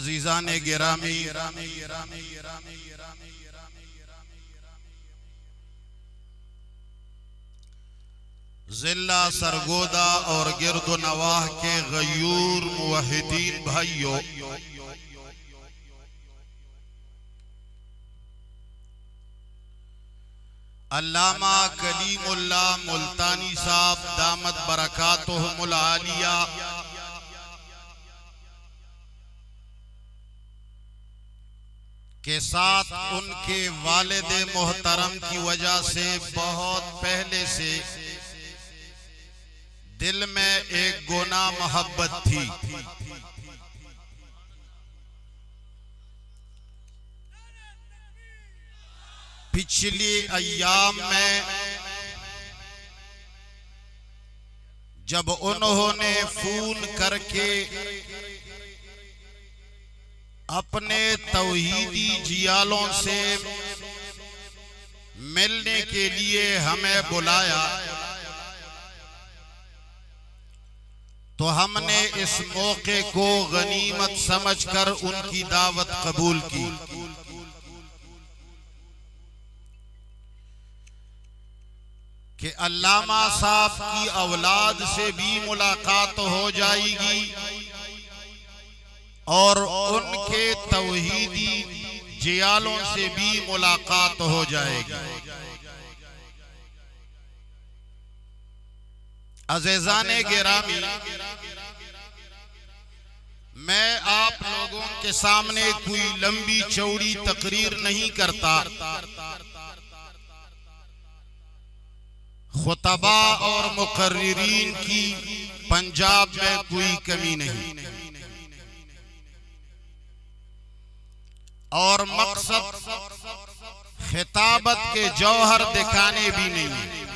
अजीजान गिरामी, जिला सरगोदा और गिरदो नवाह के गयूर मुवहिदीन भाइयों, अल्लामा कलीमुल्लाह मुल्तानी साहब दामत बरकातुहुमुल आलिया के साथ उनके वालिद मोहतरम की वजह से बहुत पहले से दिल में एक गुना मोहब्बत थी। पिछले अय्याम में जब उन्होंने फोन करके अपने तौहीदी जियालों से मिलने के लिए हमें बुलाया, तो हमने इस मौके को गनीमत समझकर उनकी दावत कबूल की। कि अल्लामा साहब की औलाद से भी मुलाकात हो जाएगी और उनके तौहीदी जियालों से भी मुलाकात हो जाएगी। अज़ीज़ाने गिरामी, मैं आप लोगों के सामने कोई लंबी चौड़ी तकरीर नहीं करता। खुतबा और मुकर्रिरीन की पंजाब में कोई कमी नहीं और मकसद खिताबत के जौहर दिखाने भी नहीं है।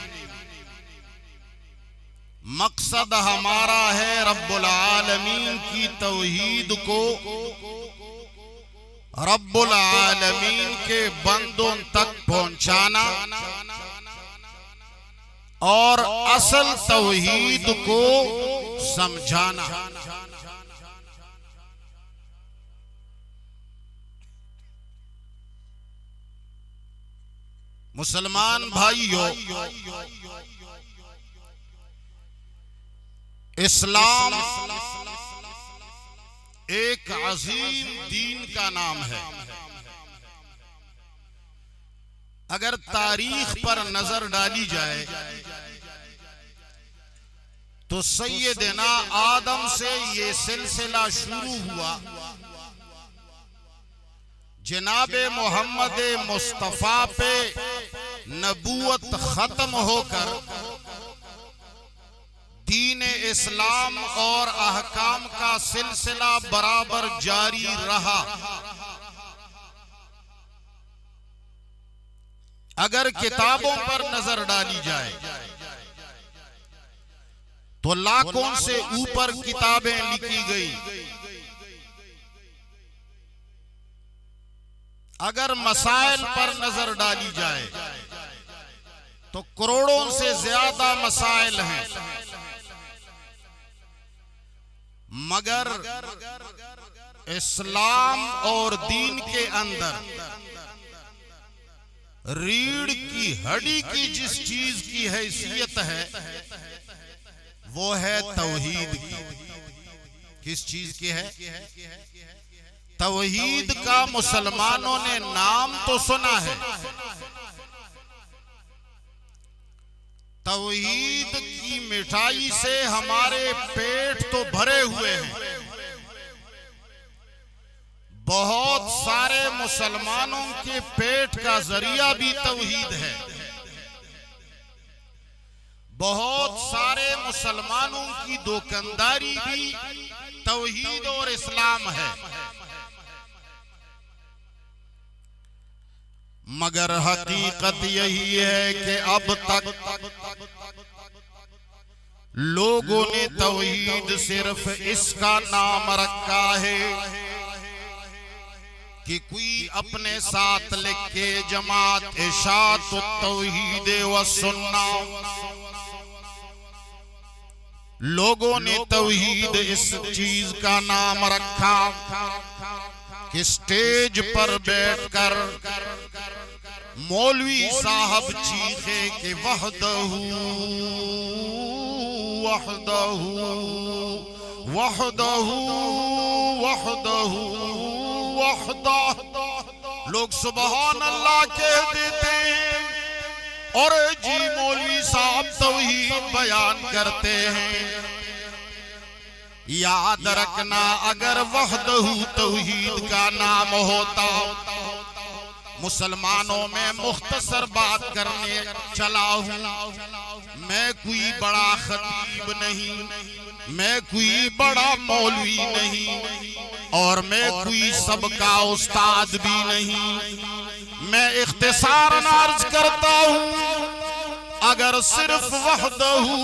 मकसद हमारा है रब्बुल आलमीन की तौहीद को रब्बुल आलमीन के बंदों तक पहुंचाना और असल तौहीद को समझाना। मुसलमान भाइयों, इस्लाम एक अजीम दीन का नाम है। अगर तारीख पर नजर डाली जाए तो सैयदना आदम से ये सिलसिला शुरू हुआ। जनाबे मोहम्मद मुस्तफा पे नबूवत खत्म होकर दीन इस्लाम और अहकाम का सिलसिला बराबर जारी रहा। अगर किताबों पर नजर डाली जाए तो लाखों से ऊपर किताबें लिखी गई। अगर मसाइल पर नजर डाली जाए तो करोड़ों से ज्यादा मसाइल हैं, मगर इस्लाम और दीन के अंदर रीढ़ की हड्डी की जिस चीज की हैसियत है वो है तौहीद की। किस चीज की है? तौहीद का मुसलमानों ने नाम तो सुना है, तौहीद की मिठाई से हमारे पेट तो भरे हुए हैं। बहुत सारे मुसलमानों के पेट का जरिया भी तौहीद है। बहुत सारे मुसलमानों की दुकानदारी भी तौहीद और इस्लाम है। मगर हकीकत यही है कि अब तक लोगों ने तौहीद सिर्फ इसका नाम रखा है कि कोई अपने साथ लिख के जमात इशात तौहीद व सुन्ना। लोगों ने तौहीद इस चीज का नाम रखा कि स्टेज पर बैठकर मौलवी साहब चीखे कि वहदहू वहदहू वहदहू वहदहू वहदह। लोग सुबहान अल्लाह कह देते हैं और जी मौलवी साहब तौहीद बयान करते हैं। याद रखना, अगर वहदहू तौहीद का नाम होता, मुसलमानों में मुख्तसर बात करने चला हूं। मैं कोई बड़ा खतीब नहीं, मैं कोई बड़ा मौलवी नहीं, और मैं कोई सबका उस्ताद भी नहीं। मैं इख्तिसारन अर्ज करता हूं, अगर सिर्फ वहदहू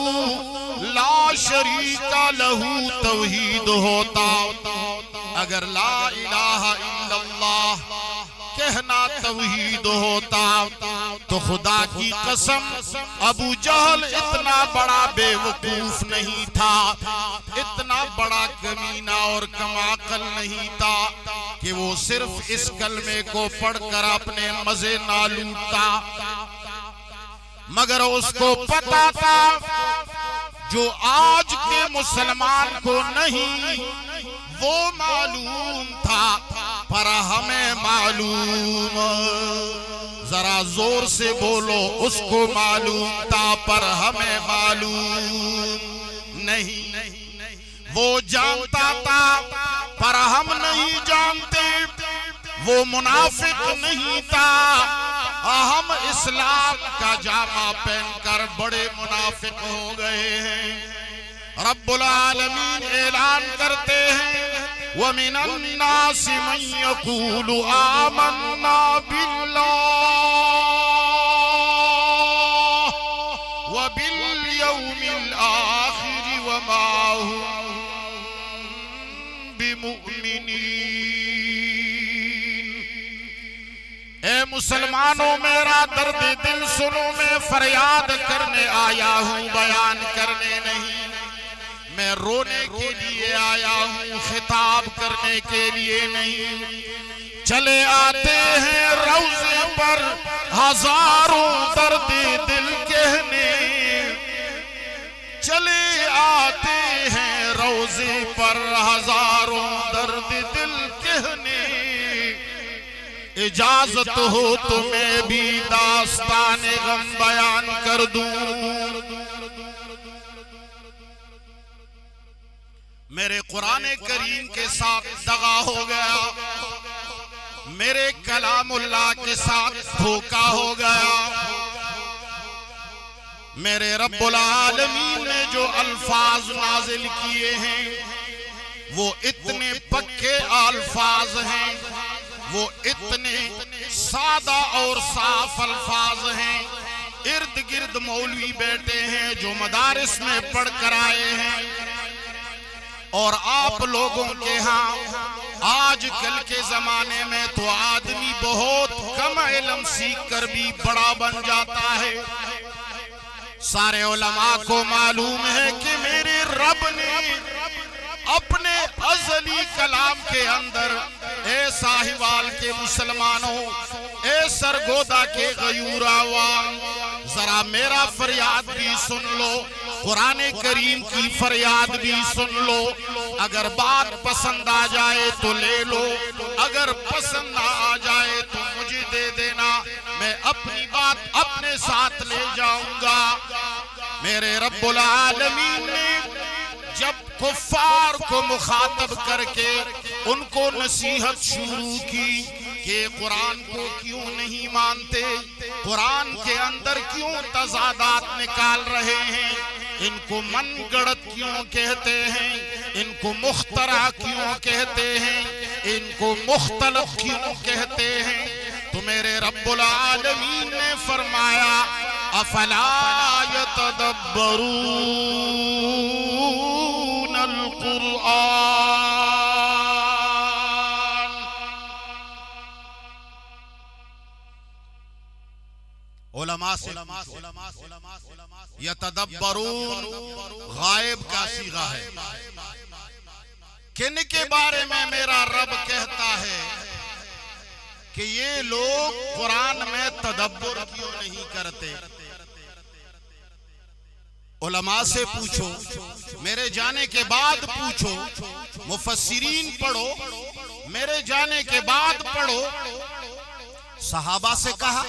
ला शरीका लहू तौहीद होता, अगर ला इलाहा इल्लल्लाह कहना तौहीद होता, तो खुदा की कसम अबू जहल इतना बड़ा बेवकूफ नहीं था, इतना बड़ा कमीना और कमाकल नहीं था कि वो सिर्फ इस कलमे को पढ़कर अपने मजे ना लूटता। मगर उसको पता था जो आज के मुसलमान को नहीं वो मालूम था, पर हमें मालूम। जरा जोर से बोलो, उसको मालूम था पर हमें मालूम नहीं। वो जानता था पर हम नहीं जानते। वो मुनाफिक नहीं था, हम इस्लाम का जामा पहनकर बड़े मुनाफिक हो गए हैं। रब्बुल आलमीन ऐलान करते हैं, वमिनन नासि मन यक़ूलु आमन्ना बिल्लाह व बिल यौमिल आखिर वमा हुम बिमुमिनीन। ए मुसलमानों, मेरा दर्द दिल सुनो, मैं फरियाद करने आया हूँ, बयान करने नहीं। मैं रोने के लिए आया हूँ, खिताब करने के लिए नहीं। चले आते हैं रोज़े पर हजारों दर्द दिल कहने, चले आते हैं रोज़े पर हजारों दर्द दिल कहने। इजाजत हो तो मैं भी दास्ताने गम बयान कर दूं। मेरे कुरान करीम के साथ दगा हो गया, मेरे कलामुल्लाह के साथ धोखा हो गया। मेरे रब्बुल आलमीन ने जो अल्फाज नाजिल किए हैं वो इतने पक्के अल्फाज हैं, वो इतने सादा और साफ अल्फाज हैं। इर्द गिर्द मौलवी बैठे हैं जो मदारिस में पढ़ कर आए हैं, और आप लोगों के यहाँ आजकल के जमाने में तो आदमी बहुत कम इल्म सीख कर भी बड़ा बन जाता है। सारे उलमा को मालूम है कि मेरे रब ने अपने अज़ली कलाम के अंदर, ए साहिवाल के मुसलमानों, ए सरगोदा के गयूरावान, जरा मेरा फरियाद भी सुन लो, कुराने करीम की फरियाद भी सुन लो। अगर बात पसंद आ जाए तो ले लो, अगर पसंद ना आ जाए तो मुझे दे देना, मैं अपनी बात अपने साथ ले जाऊंगा। मेरे रब्बुल आलमीन ने जब कुफ्फार को मुखातब करके उनको नसीहत शुरू की कि कुरान को क्यों नहीं मानते, कुरान के अंदर क्यों तजादात निकाल रहे हैं, इनको मनगढ़ंत क्यों कहते हैं, इनको मुख्तरा क्यों कहते हैं, इनको मुख्तलफ क्यों कहते हैं, तो मेरे रब्बुल आलमीन ने फरमाया अफला यतदब्बरून अल कुरआन। उलमा से यतदब्बरून गायब का सीगा है किन के बारे में मेरा रब कहता है कि ये लोग कुरान में तदब्बुर क्यों नहीं करते। उलमा से पूछो, मेरे जाने के बाद पूछो, मुफस्सिरीन पढ़ो, मेरे जाने के बाद पढ़ो। सहाबा से कहा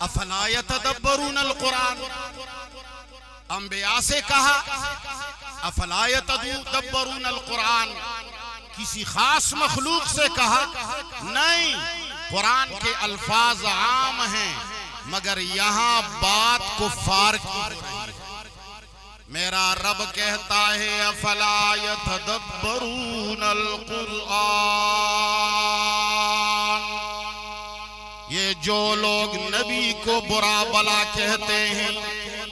अफला यतदब्बरून अल-कुरान, अंबिया से कहा अफला यतदब्बरून अल-कुरान, किसी खास मखलूक से कहा नहीं, कुरान के अल्फाज आम हैं मगर यहां बात कुफ्फार की हो रही है। मेरा रब कहता है अफला यतदब्बरून अल-कुरान। ये जो लोग नबी को बुरा भला कहते हैं,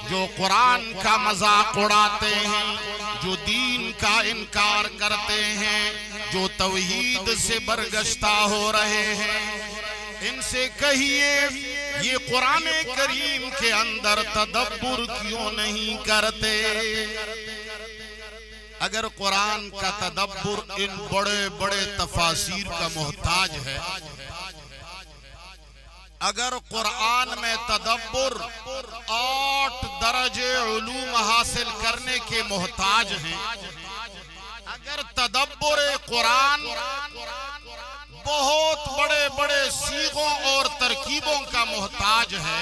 जो कुरान का मजाक उड़ाते हैं, जो दीन का इनकार करते हैं, जो तौहीद से बरगश्ता हो रहे हैं, इनसे कहिए ये कुरान करीम के अंदर तदब्बुर क्यों नहीं करते। अगर कुरान का तदब्बुर इन बड़े बड़े तफासीर का मोहताज है, अगर कुरान में तदब्बुर 8 दर्जे उलूम हासिल करने के मोहताज हैं, अगर तदब्बुर कुरान बहुत बड़े बड़े सीगों और तरकीबों का मोहताज है,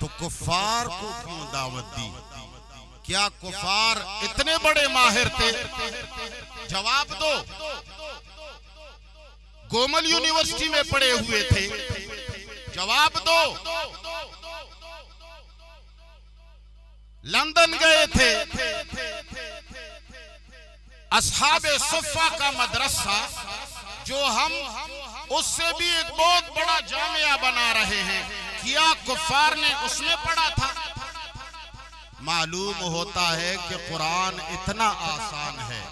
तो कुफ्फार को क्यों दावत दी। क्या कुफ्फार इतने बड़े माहिर थे? जवाब दो। गोमल यूनिवर्सिटी में पढ़े हुए थे, जवाब दो। लंदन गए थे, असहाबे सुफ़ा का मदरसा जो हम उससे भी एक बहुत बड़ा जामिया बना रहे हैं, क्या कुफ्फार ने उसमें पढ़ा था? मालूम होता है कि कुरान इतना आसान है।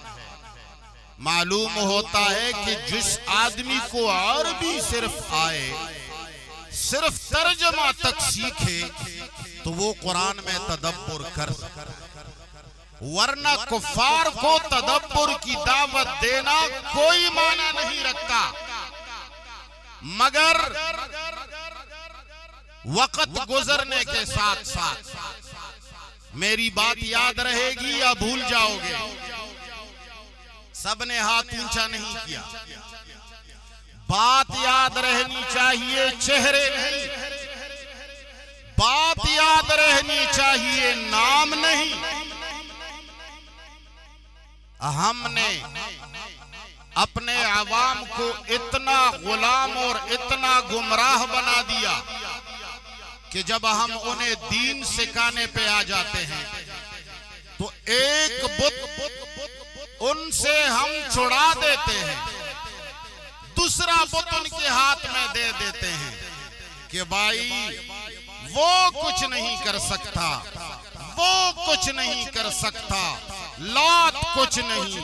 मालूम होता है कि जिस आदमी को अरबी सिर्फ आए, सिर्फ तर्जमा तक सीखे, तो वो कुरान में तदब्बुर कर सकता है। वरना कुफ्फार को तदब्बुर की दावत देना कोई माना नहीं रखता, मगर वक्त गुजरने के साथ साथ मेरी बात याद रहेगी या भूल जाओगे? सबने हाथ ऊंचा नहीं किया। बात याद रहनी चाहिए, चेहरे नहीं। बात याद रहनी चाहिए, नाम नहीं। हमने अपने अवाम को इतना गुलाम और इतना गुमराह बना दिया कि जब हम उन्हें दीन सिखाने पे आ जाते हैं तो एक बुत उनसे हम छुड़ा देते हैं, दूसरा बुत उनके हाथ में दे देते हैं कि भाई वो कुछ नहीं कर सकता, वो कुछ नहीं कर सकता, लात कुछ नहीं,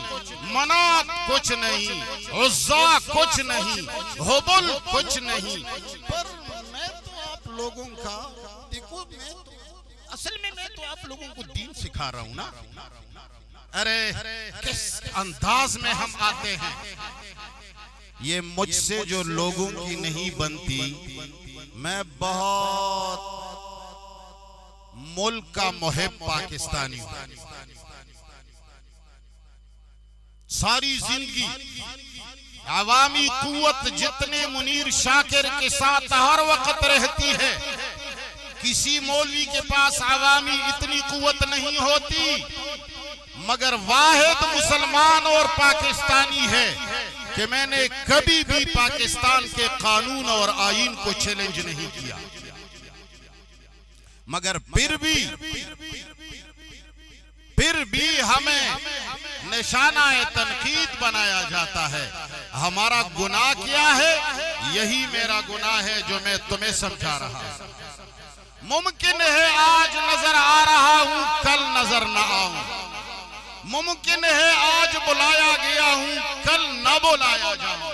मनात कुछ नहीं, उज़्ज़ा कुछ नहीं, हुबुल कुछ नहीं। पर मैं तो आप लोगों का देखो, असल में मैं तो आप लोगों को दीन सिखा रहा हूं ना। अरे किस अंदाज में हम आते हैं, ये मुझसे जो लोगों की नहीं बनती। मैं बहुत मुल्क का मुहिब पाकिस्तानी हूं। सारी जिंदगी अवामी कुव्वत जितने मुनीर शाकिर के साथ हर वक्त रहती है, किसी मौलवी के पास अवामी इतनी कुव्वत नहीं होती, मगर वाहिद मुसलमान और पाकिस्तानी है कि मैंने कभी भी पाकिस्तान के कानून और आईन को चैलेंज नहीं किया, मगर फिर भी हमें निशाना तनकीद बनाया जाता है। हमारा गुनाह क्या है? यही मेरा गुनाह है जो मैं तुम्हें समझा रहा हूं। मुमकिन है आज नजर आ रहा हूं, कल नजर न आऊं। मुमकिन है आज बुलाया गया हूं, कल न बुलाया जाऊं,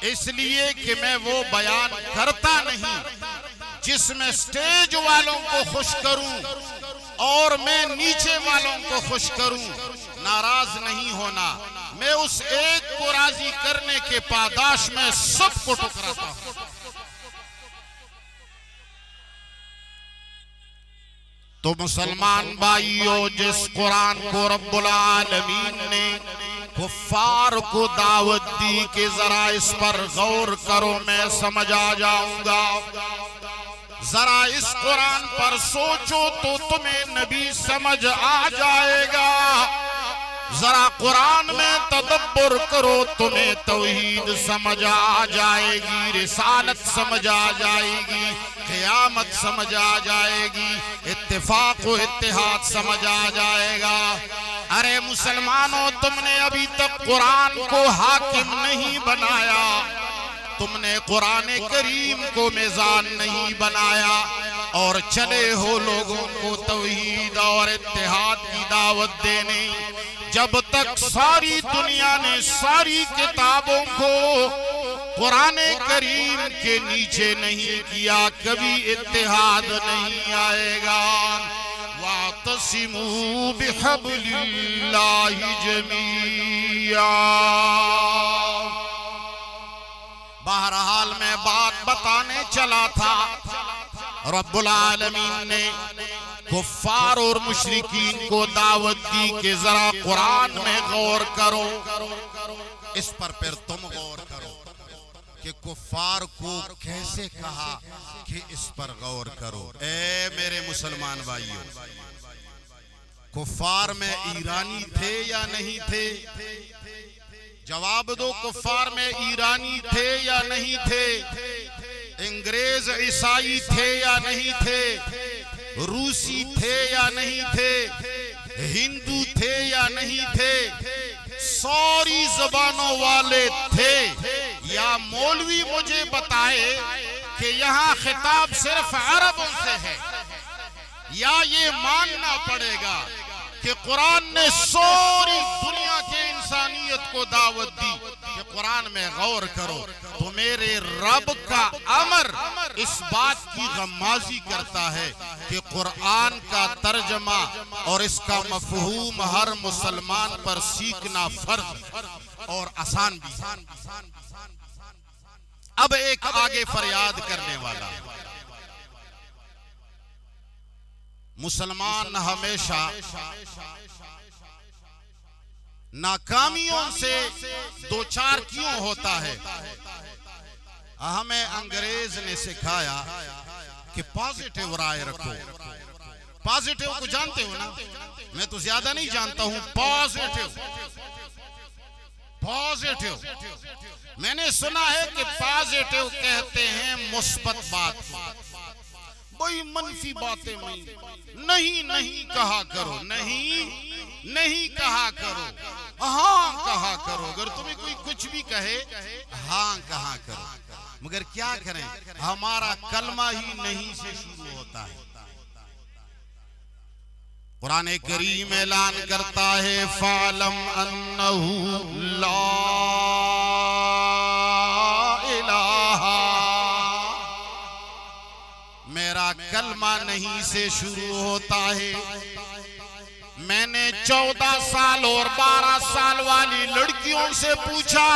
इसलिए कि मैं वो बयान करता नहीं जिसमें स्टेज वालों को खुश करूं और मैं नीचे वालों को खुश करूं। नाराज नहीं होना, मैं उस एक को राजी करने के पादाश में सबको ठुकराता हूं। तो मुसलमान भाइयों, जिस कुरान को रब्बुल आलमीन ने कुफ्फार को दावत दी कि जरा इस पर गौर करो, मैं समझ आ जाऊंगा, जरा इस कुरान पर सोचो तो तुम्हें नबी समझ आ जाएगा, जरा कुरान में तदब्बुर करो तुम्हें तौहीद समझ आ जाएगी, रिसालत समझ आ जाएगी, क़यामत समझ आ जाएगी, इत्तिफाक व इत्तिहाद समझ आ जाएगा। अरे मुसलमानों, तुमने अभी तक कुरान को हाकिम नहीं बनाया, तुमने कुरान करीम को मिजान नहीं बनाया और चले हो लोगों को तौहीद और इत्तिहाद की दावत देने। जब तक सारी दुनिया ने सारी किताबों को कुरान करीम के नीचे नहीं किया, कभी इत्तिहाद नहीं आएगा। वातसिमू बिहब्लिल्लाहि जमीआ। बहरहाल मैं बात बताने चला था, रब्बुल आलमीन ने कुफ्फार और मुशरिकीन को दावत दी कि जरा कुरान में गौर करो। इस पर फिर तुम गौर करो कि कुफ्फार को कैसे कहा कि इस पर गौर करो। ए मेरे मुसलमान भाइयों, कुफ्फार में ईरानी थे या नहीं थे? जवाब दो, कुफ्फार में ईरानी थे या नहीं थे? अंग्रेज ईसाई थे या नहीं थे? रूसी थे या नहीं थे? हिंदू थे या नहीं थे? सारी जबानों वाले थे। या मौलवी मुझे बताए कि यहाँ खिताब सिर्फ अरबों से है, या ये मानना पड़ेगा कि कुरान ने सारी दुनिया के इंसानियत को दावत दी कि कुरान में गौर करो। तो मेरे रब का अमर इस बात की गम्माजी करता है कि कुरान का तर्जमा और इसका मफहूम हर मुसलमान पर सीखना फर्ज और आसान भी। अब एक आगे फरियाद करने वाला, मुसलमान हमेशा नाकामियों से दो चार क्यों होता है? हमें अंग्रेज ने सिखाया कि पॉजिटिव राय रखो। पॉजिटिव को जानते हो ना? मैं तो ज्यादा नहीं जानता हूं। पॉजिटिव पॉजिटिव मैंने सुना है कि पॉजिटिव कहते हैं मुस्बत बात। कोई मनफी बातें नहीं नहीं कहा करो, नहीं कहा करो, हाँ कहा करो। अगर तुम्हें कोई कुछ भी कहे, हाँ कहा करो। मगर क्या करें, हमारा कलमा ही नहीं से शुरू होता है। कुरान करीम ऐलान करता है, फालम अन्नहु ला इलाहा। मेरा कलमा नहीं से शुरू होता है। मैंने 14 साल और 12 साल वाली लड़कियों से पूछा,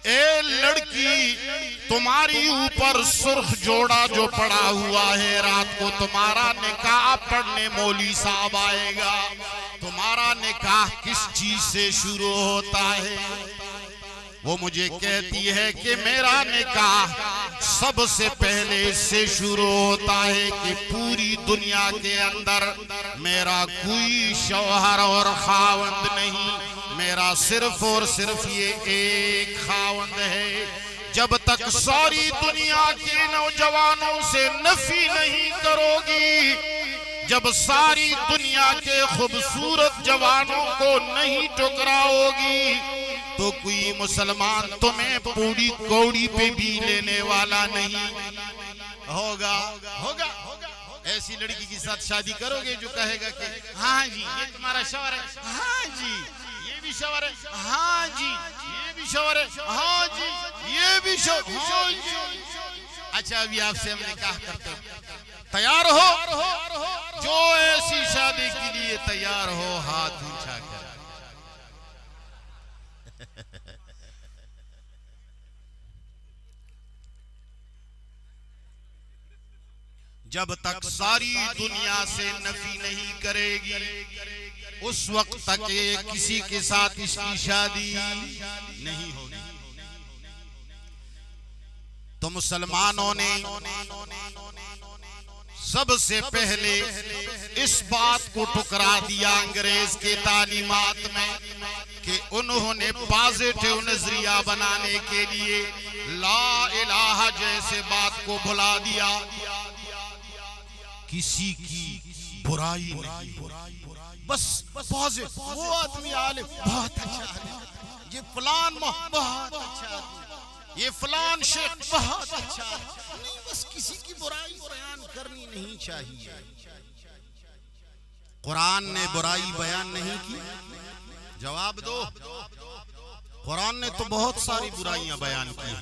ए लड़की, तुम्हारी ऊपर सुर्ख जोड़ा जो पड़ा हुआ है, रात को तुम्हारा निकाह पढ़ने मौली साहब आएगा, तुम्हारा निकाह किस चीज से शुरू होता है? वो मुझे कहती है कि मेरा निकाह सबसे पहले इससे शुरू होता है कि पूरी दुनिया के अंदर मेरा कोई शौहर और खावंद नहीं, मेरा सिर्फ और सिर्फ ये एक खावंद है। जब तक सारी दुनिया के नौजवानों से नफी नहीं करोगी, जब सारी दुनिया के खूबसूरत जवानों को नहीं ठुकराओगी, तो कोई मुसलमान तुम्हें पूरी कौड़ी पे भी लेने वाला नहीं होगा। ऐसी लड़की के साथ शादी करोगे जो कहेगा कि हाँ जी ये तुम्हारा शौहर है, हाँ जी ये भी शौहर है, हाँ जी ये भी शौहर है, हाँ जी ये भी शौहर, हाँ जी। अच्छा, अभी आपसे हम निकाह करते हो, तैयार हो? जो ऐसी शादी के लिए तैयार हो हाथ ऊंचा कर। जब तक सारी दुनिया से नफी नहीं करेगी उस वक्त तक ये किसी के साथ इसकी शादी नहीं होगी। तो मुसलमानों ने सबसे पहले इस बात को ठुकरा दिया अंग्रेज के तालीमात में कि उन्होंने पॉजिटिव नजरिया बनाने के लिए ला इलाहा जैसे बात को भुला दिया। किसी की बुराई नहीं, बस पॉजिटिव। वो आदमी आलिम बहुत अच्छा है, ये फलान बहुत अच्छा है, ये फलान शेख बहुत अच्छा है, नहीं बस किसी की बुराई बयान करनी नहीं चाहिए। कुरान ने बुराई बयान नहीं की? जवाब दो। कुरान ने तो बहुत सारी बुराइयां बयान की,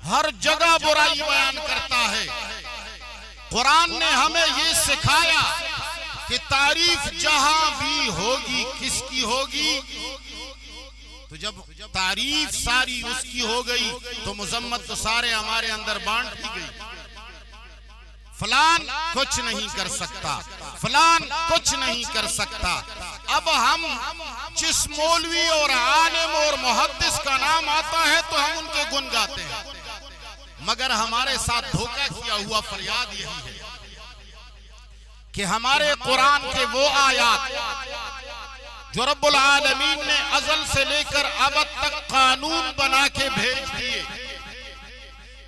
हर जगह बुराई बयान करता है। कुरान ने हमें ये सिखाया कि तारीफ जहां भी होगी किसकी होगी? तो जब तारीफ सारी उसकी हो गई तो मुजम्मत तो सारे हमारे अंदर बांट दी गई। फलान कुछ नहीं कर सकता, फलान कुछ नहीं कर सकता। अब हम जिस मौलवी और आलिम और मुहद्दिस का नाम आता है तो हम उनके गुण गाते हैं, मगर हमारे साथ धोखा किया हुआ फरियाद यही है कि हमारे कुरान के वो आयात जो रब्बुल आलमीन ने अज़ल से लेकर अब तक कानून बना के भेज दिए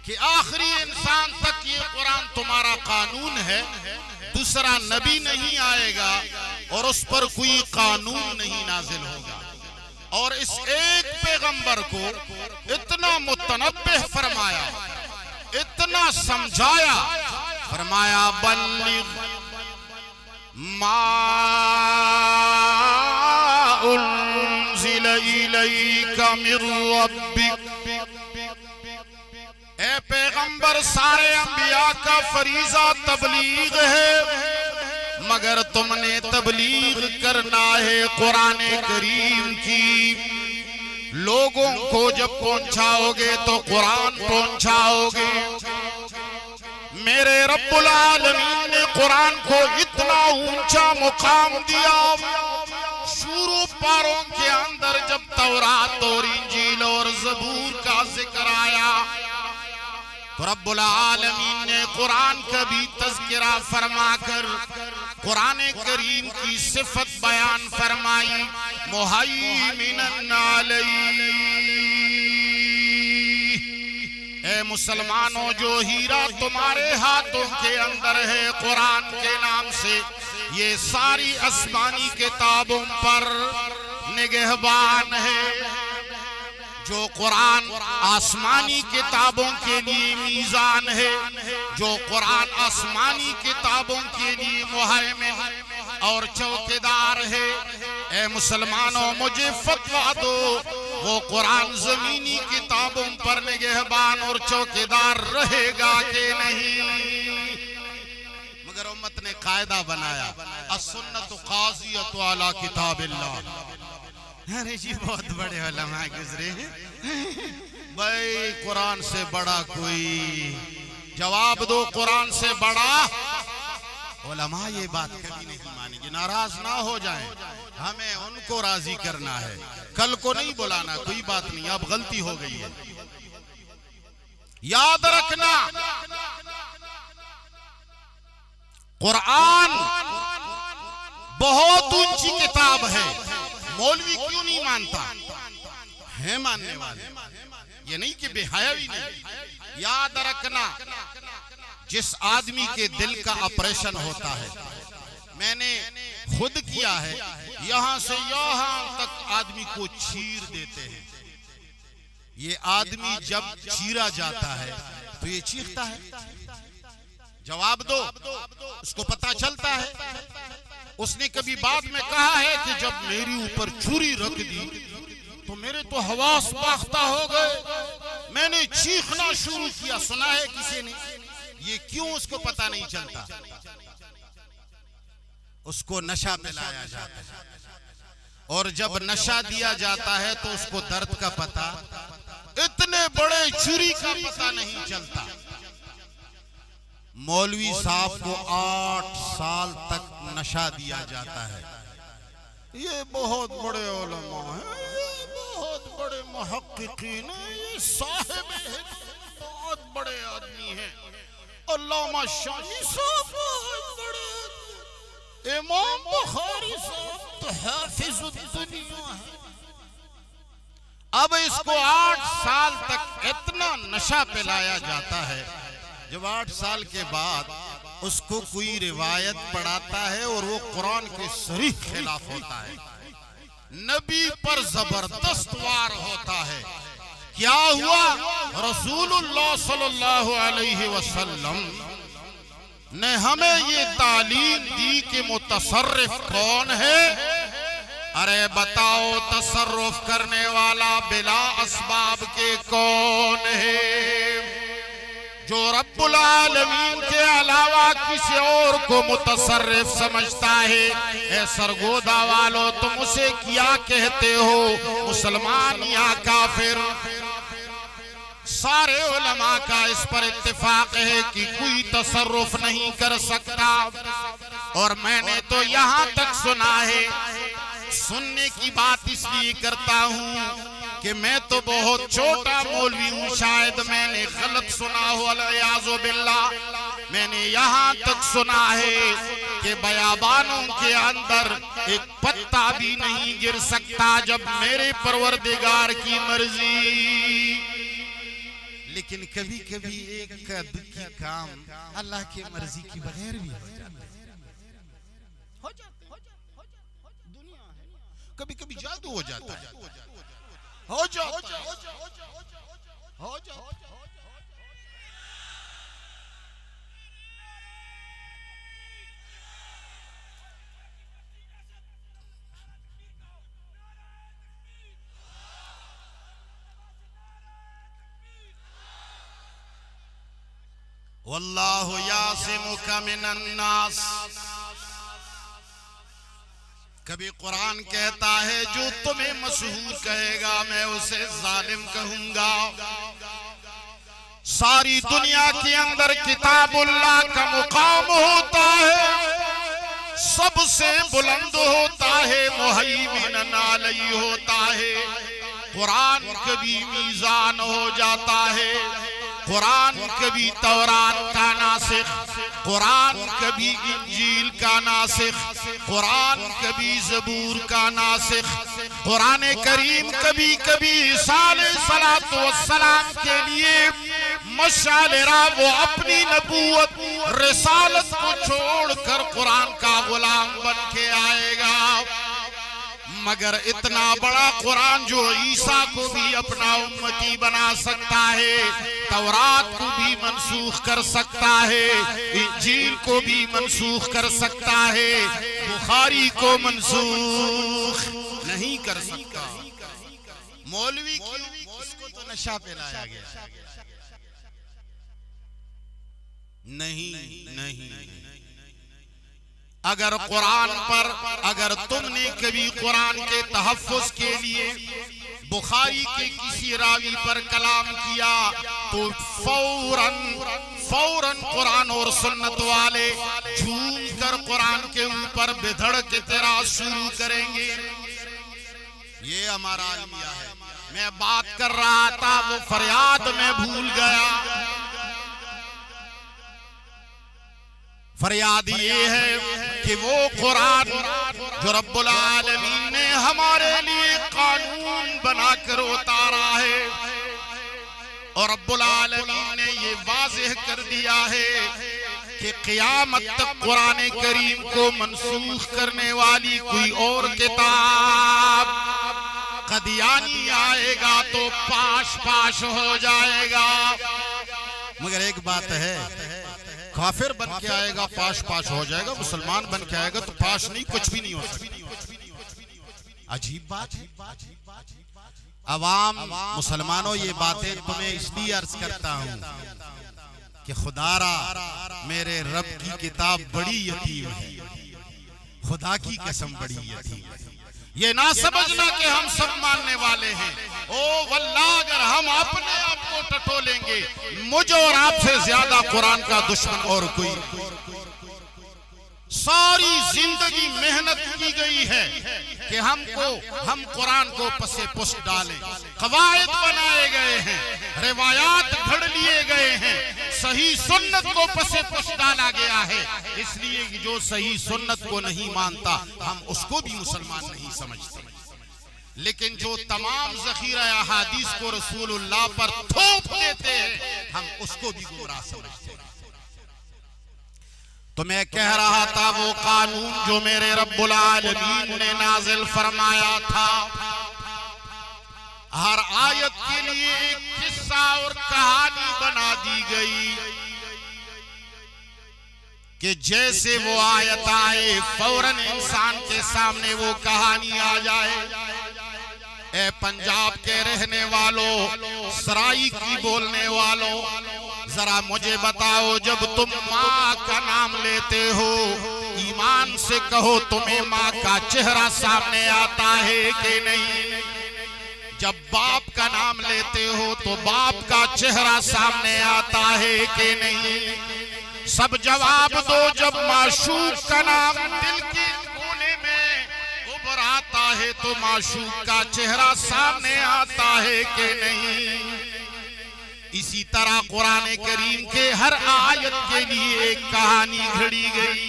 कि आखिरी इंसान तक ये कुरान तुम्हारा कानून है, दूसरा नबी नहीं आएगा और उस पर कोई कानून नहीं नाजिल होगा। और इस एक पैगंबर को इतना मुतनब्बिह फरमाया, इतना समझाया, फरमाया बल्लिग मा उन्ज़िल इलैका मिर रब्बिक। ए पैगंबर, सारे अंबिया का फरीज़ा तबलीग है, मगर तुमने तबलीग करना है कुरान करीम की। लोगों को जब पहुंचाओगे तो कुरान पहुंचाओगे। मेरे रब्बुल आलमीन ने कुरान को इतना ऊंचा मुकाम दिया, शुरू पारों के अंदर जब तौरात और इंजील और ज़बूर का जिक्र आया तो रब्बुल आलमीन ने कुरान का भी तज़किरा फरमाकर कुरान करीम की सिफत बयान फरमाई, मुहैमिनन अलैहि। ए मुसलमानों, जो हीरा तुम्हारे हाथों के अंदर है कुरान के नाम से, ये सारी आसमानी किताबों पर निगहबान है। जो कुरान आसमानी किताबों के लिए मीज़ान है, जो कुरान आसमानी किताबों के लिए मुहैमिन और चौकीदार है। ए मुसलमानों, मुझे फतवा दो, वो कुरान ज़मीनी किताबों पर निगहबान और चौकीदार रहेगा कि नहीं? मगर उम्मत ने कायदा बनाया, अस्सुन्नतु क़ाज़ियतु अला किताबिल्लाह। अरे जी, बहुत बड़े उलमा गुजरे हैं भाई, कुरान से बड़ा कोई? जवाब दो, कुरान से बड़ा? उलमा ये बात कभी नहीं मानेंगे, नाराज ना हो जाएं, हमें उनको राजी करना है, कल को नहीं बुलाना। कोई बात नहीं, अब गलती हो गई है, याद रखना। कुरान बहुत ऊंची किताब है, मौलवी क्यों नहीं मानता है? मानने वाले, ये नहीं कि बेहयावी नहीं। याद रखना, जिस आदमी के दिल का ऑपरेशन होता है, मैंने खुद किया है, यहां से यहां तक आदमी को चीर देते हैं। ये आदमी जब चीरा जाता है तो ये चीखता है। जवाब दो, उसको पता चलता है। उसने कभी बाद में कहा है कि जब मेरी ऊपर छुरी रख दी तो मेरे तो हवास बाख्ता हो गए, मैंने चीखना शुरू किया। सुना है किसी ने? ये क्यों उसको पता नहीं चलता? उसको नशा पिलाया जाता है, और जब नशा दिया जाता है तो उसको दर्द का पता, इतने बड़े छुरी का पता नहीं चलता। मौलवी साहब को 8 साल तक नशा दिया जाता है। ये बहुत बड़े उलमा हैं, ये बहुत बड़े मुहक्किकीन हैं, ये साहिब हैं, बहुत बड़े आदमी हैं। अल्लामा शामी साहब बहुत बड़े, इमाम बुखारी साहब तो हाफिज़ुद दुनिया है। अब इसको 8 साल तक इतना नशा पिलाया जाता है, जब 8 साल के बाद उसको कोई रिवायत पढ़ाता है और वो कुरान के सरीह खिलाफ होता है, नबी पर जबरदस्त वार होता है। क्या हुआ? रसूलुल्लाह सल्लल्लाहु अलैहि वसल्लम ने हमें ये तालीम दी कि मुतसर्रिफ कौन है। अरे बताओ, तसर्रुफ करने वाला बिला असबाब के कौन है? जो रब्बुल आलमीन के अलावा किसी और को मुतसर्रिफ समझता है। ए सरगोदा वालों, तुम उसे क्या कहते हो, मुसलमान या काफिर? सारे उलमा का इस पर इत्तेफाक है कि कोई तसर्रुफ नहीं कर सकता। और मैंने तो यहाँ तक सुना है, सुनने की बात इसलिए करता हूँ कि मैं तो बहुत छोटा मौलवी हूँ, शायद मैंने गलत सुना हो, अलियाज़ु बिल्लाह। मैंने यहाँ तक सुना है कि बयाबानों के अंदर एक पत्ता भी नहीं गिर सकता जब मेरे परवरदिगार की मर्जी। लेकिन कभी कभी एक दुखी काम अल्लाह की मर्जी की बगैर भी हो जाता है। दुनिया है, कभी कभी जादू हो जाता है, हो जाता है। वल्लाहु यासिमुका मिनन नास। कभी कुरान कहता है जो तुम्हें मशहूर कहेगा मैं उसे जालिम कहूंगा। सारी दुनिया के अंदर किताबुल्लाह का मुकाम होता है, सबसे बुलंद होता है, मुहैमिन अलैहि होता है। कुरान कभी मीज़ान हो जाता है, कुरान कभी तौरात का नासिख, कुरान कभी इंजील का नासिख, कुरान कभी ज़बूर का नासिख। कुरान करीम कभी कभी ईसा अलैहिस्सलातु वस्सलाम के लिए मशालिरा, वो अपनी नबूवत रिसालत को छोड़कर कुरान का गुलाम बन के आएगा। मगर इतना बड़ा कुरान जो ईसा को भी अपना उम्मती बना सकता है, तौरात को भी मनसूख कर सकता है, इंजील को भी मनसूख कर सकता है, बुखारी को मनसूख नहीं कर सकता। मौलवी क्यों? उसको तो नशा पिलाया गया। नहीं नहीं, अगर कुरान पर, अगर तुमने कभी कुरान के तहफ़्फ़ुज़ के लिए बुखारी के किसी रावी पर कलाम किया तो फौरन कुरान और सुन्नत वाले झूम कर कुरान के ऊपर बिधड़ के तेरा शुरू करेंगे। ये हमारा आलमिया है। मैं बात कर रहा था, वो फरियाद में भूल गया। फरियाद ये है कि वो कुरान जो रब्बुल आलमीन ने हमारे लिए कानून बनाकर उतारा है, और रब्बुल आलमीन ने ये वाज़ेह कर दिया है कि क़यामत तक कुरान करीम को मनसूख करने वाली कोई और किताब कदियानी आएगा तो पाश पाश हो जाएगा। मगर एक बात है, काफिर बन के आएगा पाश पाश हो जाएगा, मुसलमान बन के आएगा तो पाश नहीं, कुछ भी नहीं हो सकता। अजीब बात है। अवाम मुसलमानों, ये बातें तुम्हें इसलिए अर्ज करता हूँ कि खुदारा मेरे रब की किताब बड़ी यतीम है, खुदा की कसम बड़ी यतीम है। ये ना समझना कि हम सब मानने वाले हैं। ओ वल्लाह, अगर हम अपने आप को आपको टटोलेंगे। मुझ और आपसे ज्यादा कुरान का दुश्मन और कोई। सारी जिंदगी मेहनत की गई है कि हम कुरान को पसे पुष्ट डालें। कवायद बनाए गए हैं, रिवायात घड़ लिए गए हैं, सही सुन्नत को पसे पुष्ट डाला गया है। इसलिए कि जो सही सुन्नत को नहीं मानता हम उसको भी मुसलमान नहीं समझते, लेकिन जो तमाम ज़ख़ीरा अहादीस को रसूलुल्लाह पर थोप देते हैं हम उसको भी गुमराह समझते हैं। तो मैं कह रहा था वो कानून जो मेरे रब्बुल आलमीन ने नाजिल फरमाया था, हर आयत के लिए एक किस्सा और कहानी बना दी गई कि जैसे वो आयत आए फौरन इंसान के सामने वो कहानी आ जाए। ए पंजाब के रहने वालों, सराई की बोलने वालों, जरा मुझे बताओ, जब तुम माँ का नाम लेते हो ईमान से कहो तुम्हें माँ का चेहरा सामने आता है कि नहीं? जब बाप का नाम लेते हो तो बाप का चेहरा सामने आता है कि नहीं? सब जवाब दो। जब माशूक का नाम दिल के कोने में उभर आता है तो माशूक का चेहरा सामने आता है कि नहीं? इसी तरह कुरान करीम के हर आयत के लिए एक कहानी घड़ी गई,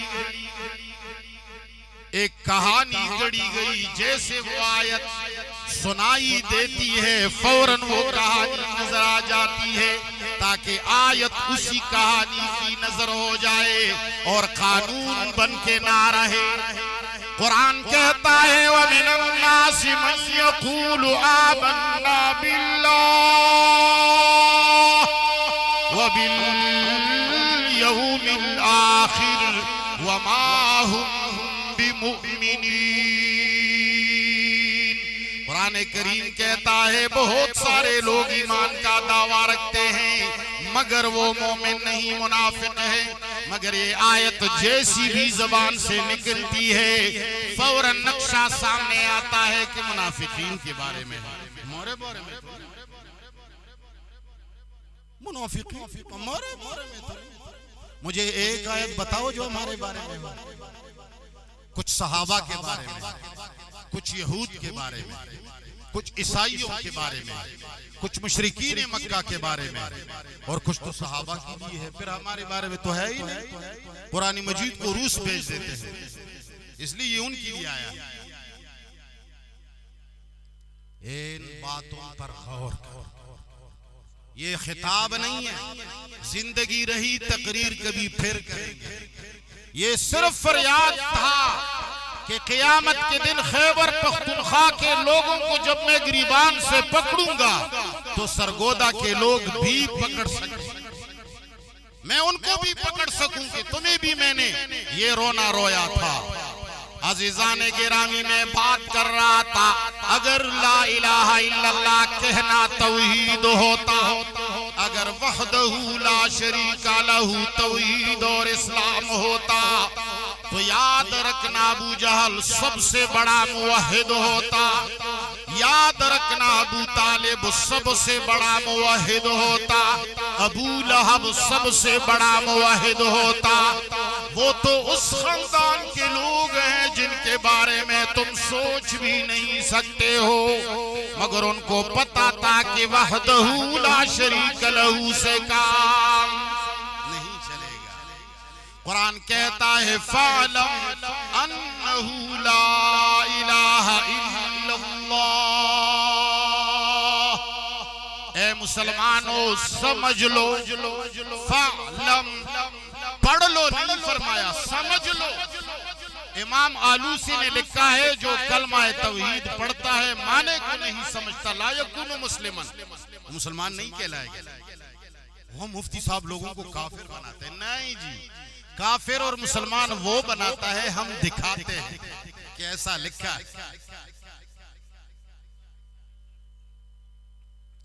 एक कहानी घड़ी गई। जैसे वो आयत सुनाई देती है फौरन वो कहानी नजर आ जाती है, ताकि आयत उसी कहानी की नजर हो जाए और कानून बन के ना रहे। कुरान कहता है व मिनन नासि मन यक़ूलु आमन्ना बिल्लाह व बिल यौमिल आखिर व मा हुम बिमुमिनीन। कुरान करीम कहता है बहुत सारे लोग ईमान का दावा रखते हैं मगर वो मोमिन नहीं, मुनाफिक है। मगर ये आयत जैसी भी जबान से निकलती है फौरन नक्शा सामने आता है कि मुनाफिकीन के बारे में, हमारे बारे में, मुनाफिकीन हमारे बारे में। मुझे एक आयत बताओ जो हमारे बारे में हो। कुछ सहाबा के बारे में, कुछ यहूद के बारे में, कुछ ईसाइयों के बारे में, कुछ मुशरिकीन मक्का के बारे में, और कुछ तो सहाबा की भी है। फिर हमारे बारे में तो है ही नहीं। कुरान मजीद को रूस भेज देते हैं, इसलिए ये उनके लिए आया। इन बातों पर गौर करो। ये खिताब नहीं है, जिंदगी रही तकरीर कभी फिर करेंगे। ये सिर्फ फरियाद था कि क़यामत के दिन खैबर पख्तूनख्वा के लोगों को जब मैं गिरीबान से पकड़ूंगा तो सरगोदा के लोग भी पकड़ सकें, मैं उनको भी पकड़ सकूंगी। तुम्हें भी मैंने ये रोना रोया था। अज़ीज़ाने गिरामी में बात कर रहा था, अगर ला इलाहा इल्लल्लाह कहना तौहीद होता, अगर वहदहू ला शरीका लहू तौहीद और इस्लाम होता, तो याद रखना अबू जहल सबसे बड़ा मुवहिद होता, याद रखना अबू तालिब सबसे बड़ा मुवहिद होता, अबू लहब सबसे बड़ा मुवहिद होता। वो तो उस खानदान के लोग हैं जिनके बारे में तुम सोच भी नहीं सकते हो, मगर उनको पता था कि वहदहू ला शरीक लहू से काम नहीं चलेगा। कुरान कहता है फ़अलम अन्नहू ला इलाहा इल्लल्लाह। ए मुसलमानों समझ लो, फ़अलम पढ़ लो नहीं फरमाया, समझ लो। इमाम आलूसी ने लिखा है जो कलमा तौहीद पढ़ता है माने को नहीं समझता ला यकुनु मुस्लिमन, मुसलमान नहीं कहलाएगा। वो मुफ्ती साहब लोगों को काफिर बनाते हैं। नहीं जी, काफिर और मुसलमान वो बनाता है, हम दिखाते हैं कि ऐसा लिखा है।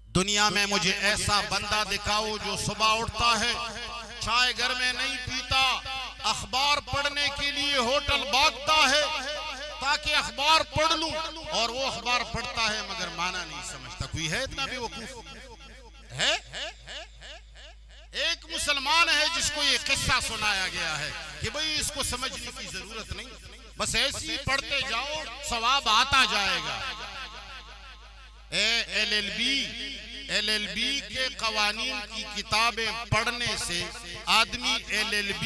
दुनिया में मुझे ऐसा बंदा दिखाओ जो सुबह उठता है, चाय घर में नहीं पीता, अखबार पढ़ने के लिए होटल भागता है ताकि अखबार पढ़ लूं, और वो अखबार पढ़ता है मगर माना नहीं समझता। कोई है इतना बेवकूफ? है। एक मुसलमान है जिसको ये किस्सा सुनाया गया है कि भाई इसको समझने की जरूरत नहीं, बस ऐसे ही पढ़ते जाओ, सवाब आता जाएगा। LLB के कवानीन की किताबें पढ़ने से आदमी LLB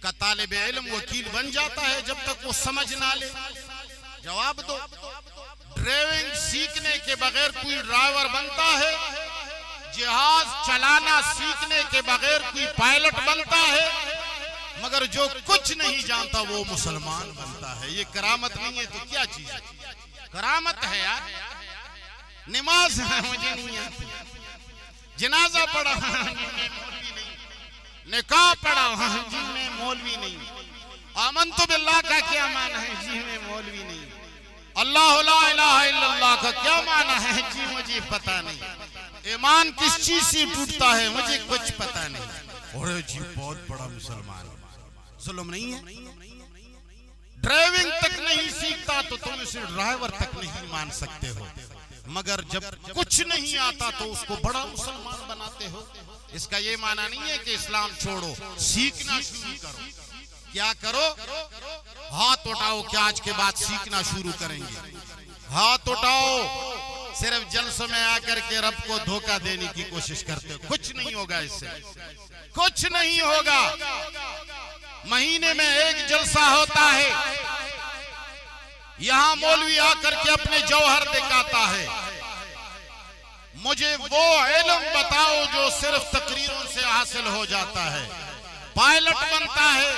का तालिब इल्म वकील बन जाता है जब तक वो समझ ना ले। जवाब दो। ड्राइविंग सीखने के बगैर कोई ड्राइवर बनता है? जहाज चलाना सीखने के बगैर कोई पायलट बनता है? मगर जो कुछ नहीं जानता वो मुसलमान बनता है। ये करामत नहीं है तो क्या चीज है? करामत है यार। नमाज मुझे नहीं आती, जनाजा पढ़ा मौलवी नहीं, निकाह पढ़ा जी में मौलवी नहीं, आमन तो बिल्लाह का क्या माना है जी में मौलवी नहीं, अल्लाह ला इलाहा इल्लल्लाह का क्या माना है जी मुझे पता नहीं, ईमान किस चीज से टूटता है मुझे कुछ पता नहीं। और जी बहुत बड़ा मुसलमान, जुल्म नहीं है। ड्राइविंग तक नहीं सीखता तो तुम इसे ड्राइवर तक नहीं मान सकते हो, मगर जब कुछ नहीं आता तो उसको बड़ा मुसलमान बनाते हो। इसका ये माना नहीं है कि इस्लाम छोड़ो, सीखना शुरू करो। क्या करो? हाथ उठाओ, क्या आज के बाद सीखना शुरू करेंगे? हाथ उठाओ। सिर्फ जलसों में आकर के रब को धोखा देने की कोशिश करते हो, कुछ नहीं होगा इससे, कुछ नहीं होगा। महीने में एक जलसा होता है, यहां मौलवी आकर के अपने जौहर दिखाता है। मुझे वो इल्म बताओ जो सिर्फ तकरीरों से हासिल हो जाता है। पायलट बनता है,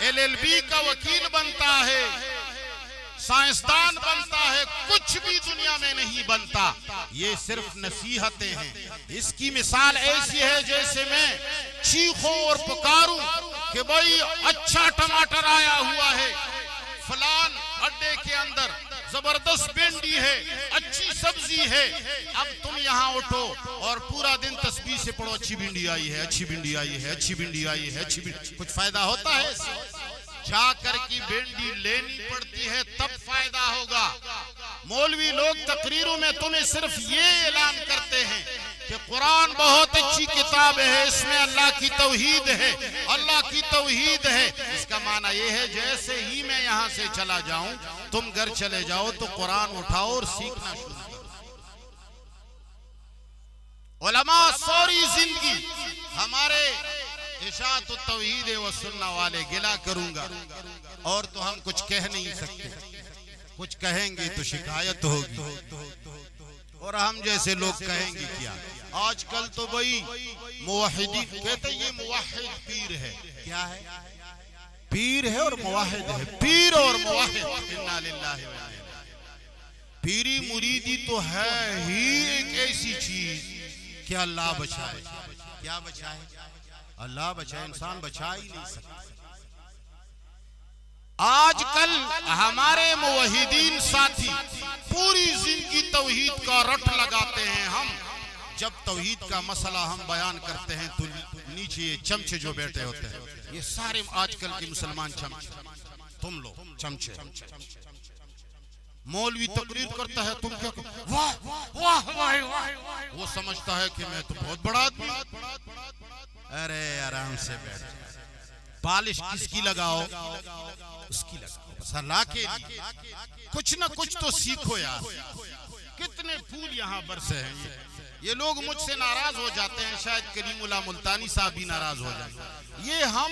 LLB का वकील बनता है, साइंसदान बनता है, कुछ भी दुनिया में नहीं बनता। ये सिर्फ नसीहतें हैं। इसकी मिसाल ऐसी है जैसे मैं चीखूं और पुकारूं कि भाई अच्छा टमाटर आया हुआ है, फलान अड्डे के अंदर जबरदस्त भिंडी है, अच्छी सब्जी है। अब तुम यहाँ उठो और पूरा दिन तस्बीह से पढ़ो, अच्छी भिंडी आई है, अच्छी भिंडी आई है, अच्छी भिंडी आई है, अच्छी भिंडी। कुछ फायदा होता है? जाकर की भिंडी लेनी पड़ती है तब फायदा होगा। मौलवी लोग तकरीरों में तुम्हें सिर्फ ये ऐलान करते हैं कि कुरान बहुत अच्छी किताब है, इसमें अल्लाह की तौहीद है, अल्लाह की तौहीद है। इसका माना यह है जैसे ही मैं यहाँ से चला जाऊं तुम घर चले जाओ तो कुरान उठाओ और सीखना शुरू करो। उलमा सारी जिंदगी हमारे इशाअत तौहीद व सुन्ना वाले गिला करूंगा और तो हम कुछ कह नहीं सकते, कुछ कहेंगे तो शिकायत होगी और हम जैसे लोग कहेंगे क्या। आजकल तो भाई मुवाहिदी कहते ये मुवाहिद पीर है। क्या है? पीर है और मुवाहिद है। पीर और मुवाहिद, इन्ना लिल्लाहि व इन्ना इलैहि राजिऊन। पीरी मुरीदी तो है ही एक ऐसी चीज कि अल्लाह बचाए। क्या बचाए? अल्लाह बचाए, इंसान बचा ही नहीं सकता। आजकल हमारे मुवहिदीन साथी पूरी जिंदगी तौहीद का रट लगाते हैं। हम जब तौहीद का मसला हम बयान करते हैं तो नीचे ये चमचे जो बैठे होते हैं, ये सारे आजकल के मुसलमान चमचे, तुम लोग चमचे। मौलवी तकरीर करता है, तुम क्या वाह वाह वाह वाह, वो समझता है कि मैं तो बहुत बड़ा आदमी। अरे आराम से बैठ, पालिश किसकी लगाओ? उसकी लगाओ, बस अल्लाह के लिए कुछ ना कुछ तो सीखो यार। कितने फूल यहाँ बरसे हैं। ये लोग मुझसे नाराज हो जाते हैं, शायद करीमुल्लाह मुल्तानी साहब भी नाराज हो जाए। ये हम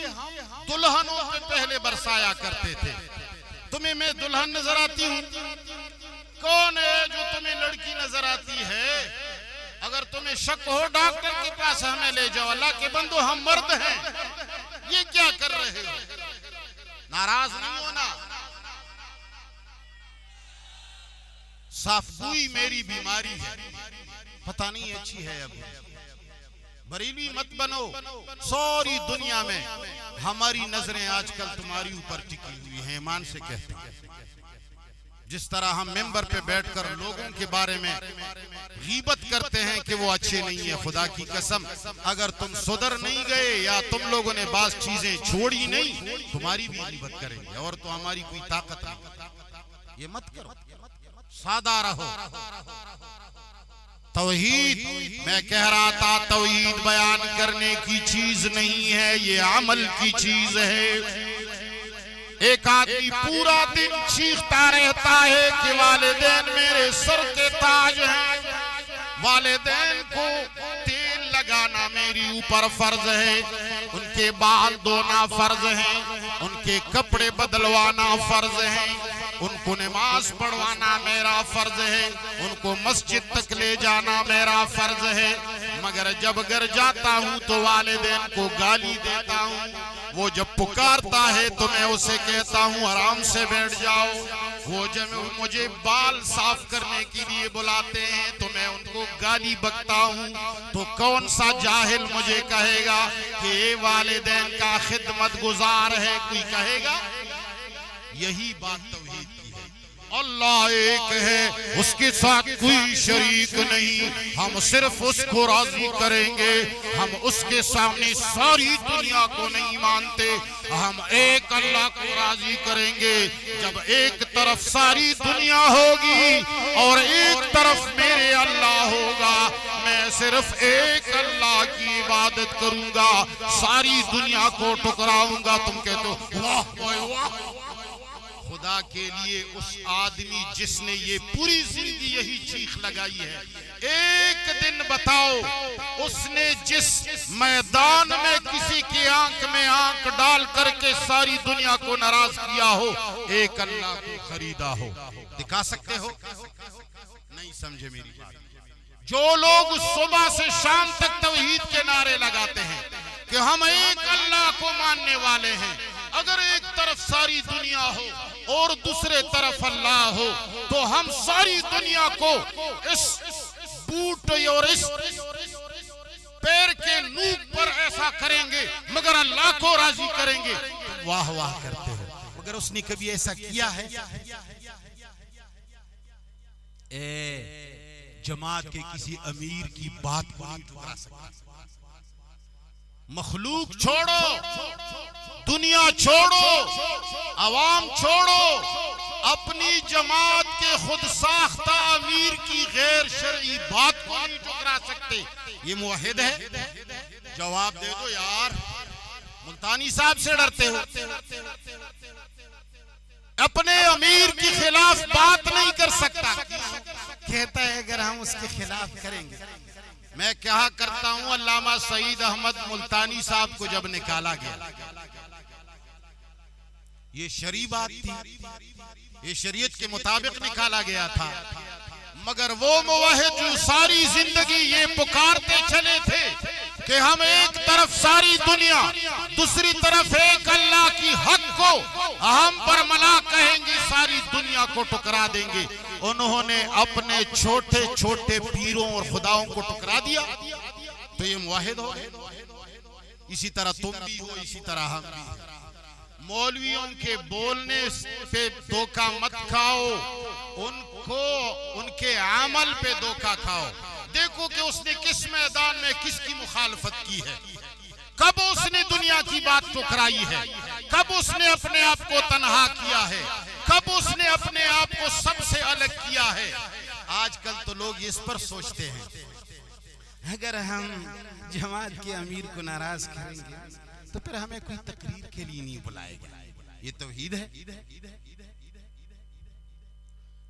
दुल्हनों पे पहले बरसाया करते थे। तुम्हें मैं दुल्हन नजर आती हूँ? कौन है जो तुम्हें लड़की नजर आती है? अगर तुम्हें शक हो डॉक्टर के पास हमें ले जाओ। अल्लाह के बंदो हम मर्द हैं, ये क्या कर रहे हो? नाराज नहीं होना। साफगोई मेरी बीमारी है, पता नहीं अच्छी है। अब बरेली मत बनो। सारी दुनिया में हमारी नजरें आजकल तुम्हारी ऊपर टिकी हुई हैं, ईमान से कहते हैं। जिस तरह हम मेंबर पे बैठकर लोगों के बारे में गीबत करते हैं कि वो अच्छे नहीं है, खुदा की कसम अगर तुम सुधर नहीं गए या तुम लोगों ने बात चीजें छोड़ी नहीं, तुम्हारी भी गीबत करेंगे और तो हमारी कोई ताकत नहीं। ये मत करो, सादा रहो। तौहीद, मैं कह रहा था तौहीद बयान करने की चीज नहीं है, ये अमल की चीज है। एक आदमी पूरा दिन चीखता रहता है कि वालिदैन मेरे सर के ताज हैं, वालिदैन को तेल लगाना मेरी ऊपर फर्ज है, उनके बाल धोना फर्ज है, उनके कपड़े बदलवाना फर्ज है, उनको नमाज पढ़वाना मेरा फर्ज है, उनको मस्जिद तक ले जाना मेरा फर्ज है। मगर जब घर जाता हूँ तो वालिदैन को गाली देता हूँ। वो जब पुकारता है तो मैं उसे कहता हूँ आराम से बैठ जाओ। वो जब मुझे बाल साफ करने के लिए बुलाते हैं तो मैं उनको गाली बकता हूँ। तो कौन सा जाहिल मुझे कहेगा कि ये वालिदैन का खिदमत गुजार है? कोई कहेगा? यही बात तौहीद की है। अल्लाह एक है, उसके साथ कोई शरीक नहीं। हम सिर्फ उसको राजी करेंगे, हम उसके सामने सारी दुनिया को नहीं मानते। हम एक अल्लाह को राजी करेंगे। जब एक तरफ सारी दुनिया होगी और एक तरफ मेरे अल्लाह होगा, मैं सिर्फ एक अल्लाह की इबादत करूंगा, सारी दुनिया को ठुकराऊंगा। तुम कहते हो वाह वाह, खुदा के लिए उस आदमी जिसने ये पूरी जिंदगी यही चीख लगाई है, एक दिन बताओ उसने जिस मैदान में किसी की आंख में आंख डाल करके सारी दुनिया को नाराज किया हो, एक अल्लाह को खरीदा हो? दिखा सकते हो? नहीं समझे मेरी बात। जो लोग सुबह से शाम तक तौहीद के नारे लगाते हैं कि हम एक अल्लाह को मानने वाले हैं, अगर एक तरफ सारी दुनिया हो और दूसरे तरफ अल्लाह हो, तो हम सारी दुनिया को इस बूट और इस पैर के नूक पर ऐसा करेंगे मगर अल्लाह को राजी करेंगे। वाह वाह करते हो, मगर उसने कभी ऐसा किया है? जमात के किसी अमीर की बात को नहीं ठुकरा सकता। मखलूक छोड़ो, दुनिया छोड़ो, अवाम छोड़ो, अपनी जमात के खुद साख्ता अमीर की गैर शरई बात को नहीं ठुकरा सकते। ये मुवहिद है? जवाब दे दो यार। मुल्तानी साहब से डरते हो? अपने अमीर के खिलाफ बात नहीं कर सकता। कहता है अगर हम उसके खिलाफ करेंगे। मैं क्या करता हूं, अल्लामा सईद अहमद मुल्तानी साहब को जब निकाला गया, ये शरई बात थी, ये शरीयत के मुताबिक निकाला गया था, मगर वो मुवहिद जो सारी जिंदगी ये पुकारते चले थे कि हम एक तरफ सारी दुनिया, दूसरी तरफ एक अल्लाह की हक को हम बरमला कहेंगे, सारी दुनिया को टुकरा देंगे। उन्होंने अपने छोटे छोटे पीरों और खुदाओं को टुकरा दिया, तो ये मुवाहिद हो। इसी तरह तुम भी हो, इसी तरह हम भी। मौलवियों के बोलने पे धोखा मत खाओ, उनको उनके अमल पे धोखा खाओ। देखो कि उसने किस मैदान में किसकी मुखालफत की है, कब उसने दुनिया की बात ठुकराई है, कब उसने अपने आप को तन्हा किया है, कब उसने अपने आप को सबसे अलग किया है। आजकल तो लोग इस पर सोचते हैं अगर हम जमात के अमीर को नाराज करेंगे तो फिर हमें कोई तकरीर के लिए नहीं बुलाएगा। ये तौहीद है?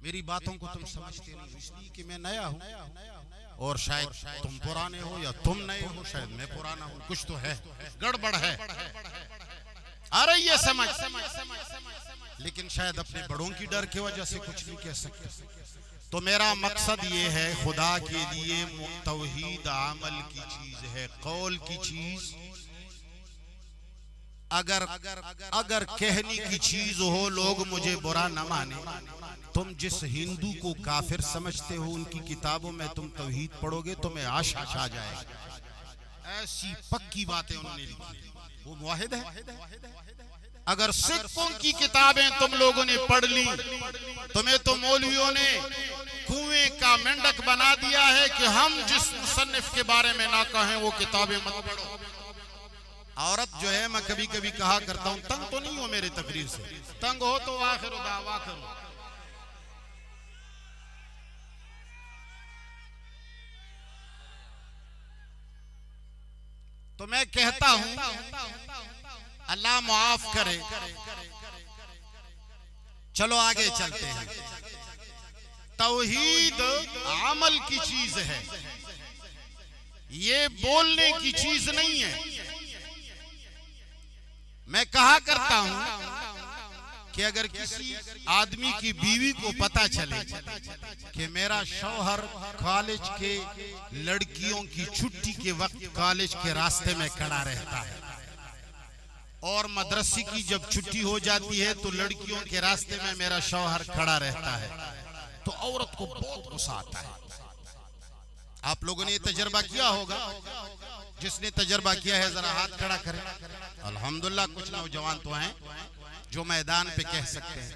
मेरी बातों को तुम समझते नहीं, इसलिए कि मैं नया हूं और शायद तुम पुराने हो या तुम नए हो, शायद मैं पुराना हूं। कुछ तो है, गड़बड़ है, आ रही है समझ, लेकिन शायद अपने बड़ों की डर की वजह से कुछ नहीं कह सकते। तो मेरा मकसद ये है, खुदा के लिए तौहीद अमल की चीज है, कौल की चीज। अगर कहने की चीज हो, लोग मुझे बुरा न माने, तुम जिस हिंदू को काफिर समझते हो उनकी किताबों में तुम तौहीद पढ़ोगे तो मैं आशा छा जाएगा। ऐसी पक्की बातें उन्होंने लिखी, वो मुवाहिद है। अगर सिखों की किताबें तुम लोगों ने पढ़ ली, तुम्हें तो मौलवियों ने कुएं का मेंढक बना दिया है कि हम जिस मुसन्निफ के बारे में ना कहें वो किताबें मत पढ़ो। औरत जो है, मैं कभी कभी कहा करता हूं, तंग तो नहीं हो मेरे तकरीर से, तंग हो तो आखिर दावा करो। तो मैं कहता हूं अल्लाह माफ करे। चलो आगे चलते हैं। तौहीद अमल की चीज है, ये बोलने की चीज नहीं है। मैं कहा करता हूं कि अगर किसी आदमी की बीवी को पता चले कि मेरा शौहर कॉलेज के लड़कियों की छुट्टी के वक्त कॉलेज के रास्ते में खड़ा रहता है और मदरसे की जब छुट्टी हो जाती है तो लड़कियों के रास्ते में मेरा शौहर खड़ा रहता है, तो औरत को बहुत गुस्सा आता है। आप लोगों ने ये तजर्बा किया होगा, जिसने तजर्बा किया है जरा हाथ खड़ा करें। अल्हम्दुलिल्लाह कुछ नौजवान तो हैं जो मैदान पे कह सकते हैं।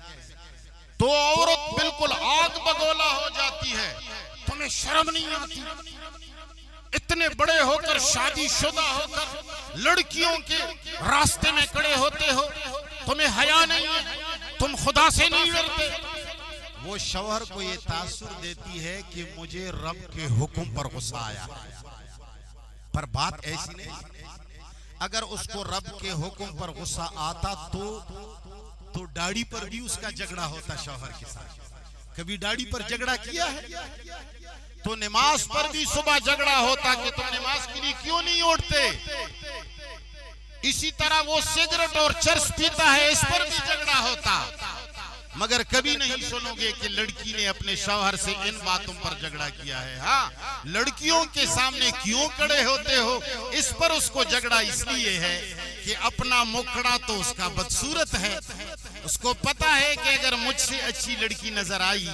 तो औरत बिल्कुल आग बगोला हो जाती है। तुम्हें शर्म नहीं आती? इतने बड़े होकर शादीशुदा होकर लड़कियों के रास्ते में खड़े होते हो, तुम्हें हया नहीं है? तुम खुदा से नहीं डरते? वो शौहर को ये तासुर देती है कि मुझे रब के हुक्म पर गुस्सा आया। पर बात ऐसी नहीं, अगर उसको रब के हुक्म पर गुस्सा आता तो दाढ़ी पर भी उसका झगड़ा होता शौहर के साथ। कभी दाढ़ी पर झगड़ा किया है? तो नमाज पर भी सुबह झगड़ा होता कि तुम नमाज के लिए क्यों नहीं उठते। इसी तरह वो सिगरेट और चरस पीता है, इस पर भी झगड़ा होता। मगर कभी नहीं सुनोगे कि लड़की ने अपने शौहर से इन बातों पर झगड़ा किया है। हाँ, लड़कियों के सामने क्यों खड़े होते हो, इस पर उसको झगड़ा इसलिए है कि अपना मुखड़ा तो उसका बदसूरत है। उसको पता है कि अगर मुझसे अच्छी लड़की नजर आई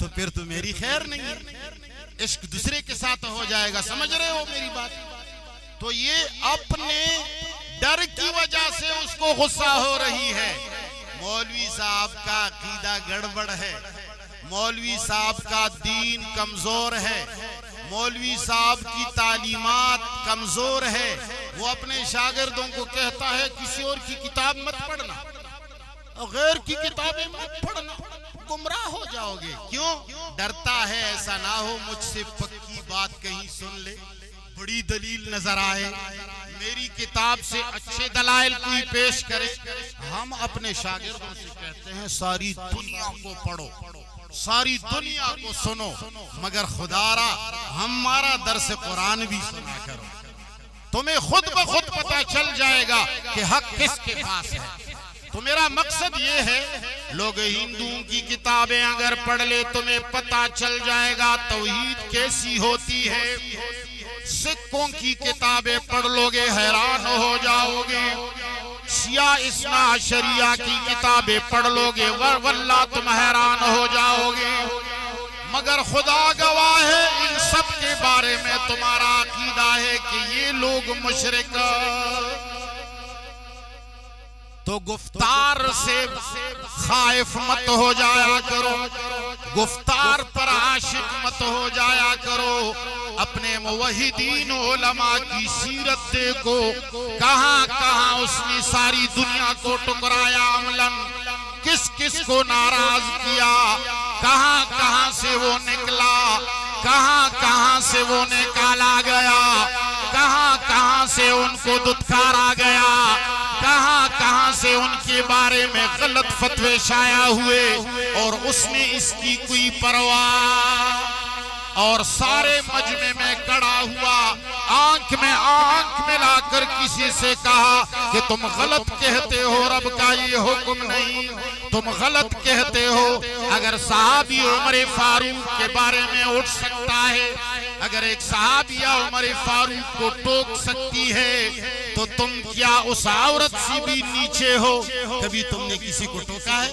तो फिर तो मेरी खैर नहीं है, इश्क दूसरे के साथ हो जाएगा। समझ रहे हो मेरी बात? तो ये अपने डर की वजह से उसको गुस्सा हो रही है। मौलवी साहब का अकीदा गड़बड़ है, मौलवी साहब का दीन कमजोर है, मौलवी साहब की तालीमात कमजोर है। वो अपने शागिर्दों को कहता है किसी और की किताब मत पढ़ना, गैर की किताबें मत पढ़ना, गुमराह हो जाओगे। क्यों डरता है? ऐसा ना हो मुझसे पक्की बात कहीं सुन ले, बड़ी दलील नजर आए, मेरी किताब से अच्छे दलाइल कोई पेश करे। हम अपने शागिर्दों से कहते हैं सारी दुनिया को पढ़ो, सारी दुनिया को सुनो, मगर खुदारा हमारा दर्स कुरान भी सुना करो। तुम्हें खुद ब खुद पता चल जाएगा कि हक किसके पास है। तो मेरा मकसद ये है, लोग हिंदुओं की किताबें अगर पढ़ ले तुम्हें पता चल जाएगा तौहीद कैसी होती है। सिखों की किताबें पढ़ लोगे हैरान हो जाओगे, शिया इस्ना शरिया की किताबें पढ़ लोगे वल्लाह तुम हैरान हो जाओगे। मगर खुदा गवाह है इन सब के बारे में तुम्हारा अकीदा है कि ये लोग मुशरिक। तो गुफ्तार से खाइफ मत हो जाया करो, गुफ्तार पर आशिक मत हो जाया करो। अपने मुवहिदीन उलमा की सीरत देखो, कहां कहां उसने सारी दुनिया को टुकराया अमलन, किस किस को नाराज किया, कहां कहां से वो निकला, कहां कहां से वो निकाला गया, कहां कहां से उनको दुत्कारा गया, कहां कहां से उनके बारे में गलत फतवे शाया हुए और उसने इसकी कोई परवाह। और सारे मजमे में खड़ा हुआ, आंख में आंख मिलाकर किसी से कहा कि तुम गलत कहते हो, रब का ये हुक्म नहीं, तुम गलत कहते हो। अगर सहाबी उमर फारूक के बारे में उठ सकता है, अगर एक सहाबिया उमर फारूक को टोक सकती है, तो तुम क्या उस औरत से भी नीचे हो? कभी तुमने किसी को टोका है?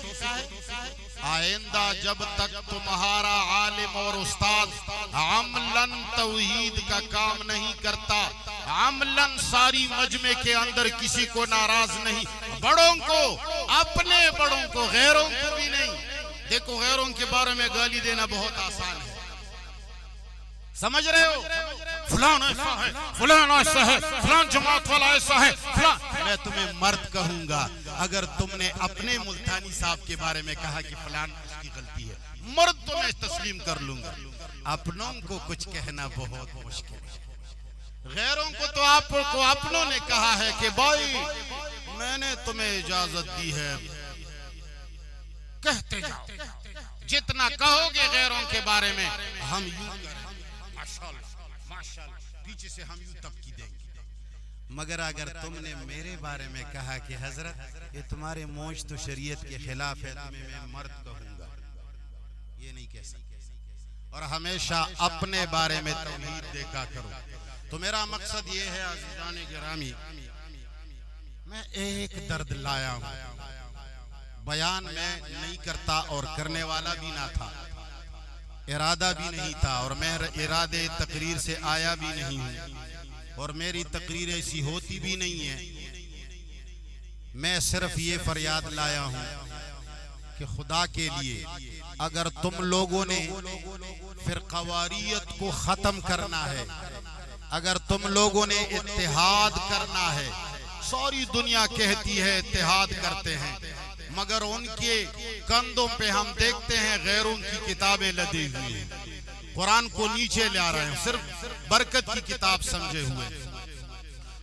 आइंदा जब तक तुम्हारा आलिम और उस्ताद अमलन तौहीद का काम नहीं करता, अमलन सारी मजमे के अंदर किसी को नाराज नहीं, बड़ों को, अपने बड़ों को, गैरों को भी नहीं। देखो गैरों के बारे में गाली देना बहुत आसान है, समझ रहे हो? फलान ऐसा है, फलान ऐसा है, फलान जमात वाला ऐसा है, फलान। मैं तुम्हें मर्द कहूंगा, अगर तुमने अपने मुल्तानी साहब के बारे में कहा कि फलान उसकी गलती है, मर्द तो मैं तस्लीम कर लूंगा, अपनों को कुछ कहना बहुत मुश्किल है। गैरों को तो आपको अपनों ने कहा है कि भाई मैंने तुम्हें इजाजत दी है, कहते जाओ, जितना कहोगे गैरों के बारे में हम यूं करेंगे, माशाअल्लाह माशाअल्लाह, पीछे से हम यूं तबकी देंगे। मगर अगर तुमने मेरे बारे में कहा कि हजरत ये तुम्हारे मोच तो शरीयत के खिलाफ है, तुम्हें मैं मर्द कहूंगा, ये नहीं कह सकते। और हमेशा अपने बारे में तौहीद देखा करो। तो मेरा मकसद ये है अज़ीज़ान गिरामी, मैं एक दर्द लाया हूं, बयान में नहीं करता और करने वाला भी ना था, इरादा भी नहीं था, और मैं इरादे तकरीर से आया भी नहीं हूं, और मेरी तकरीर ऐसी होती भी नहीं है। मैं सिर्फ ये फरियाद लाया हूं कि खुदा के लिए अगर तुम लोगों ने फिरकावारियत को खत्म करना है, अगर तुम लोगों ने इत्तेहाद करना है, सारी दुनिया कहती है इत्तेहाद करते हैं, मगर उनके कंधों पे हम देखते हैं गैरों की किताबें लदी हुई हैं, कुरान को नीचे ला रहे हैं, सिर्फ बरकत की किताब समझे हुए।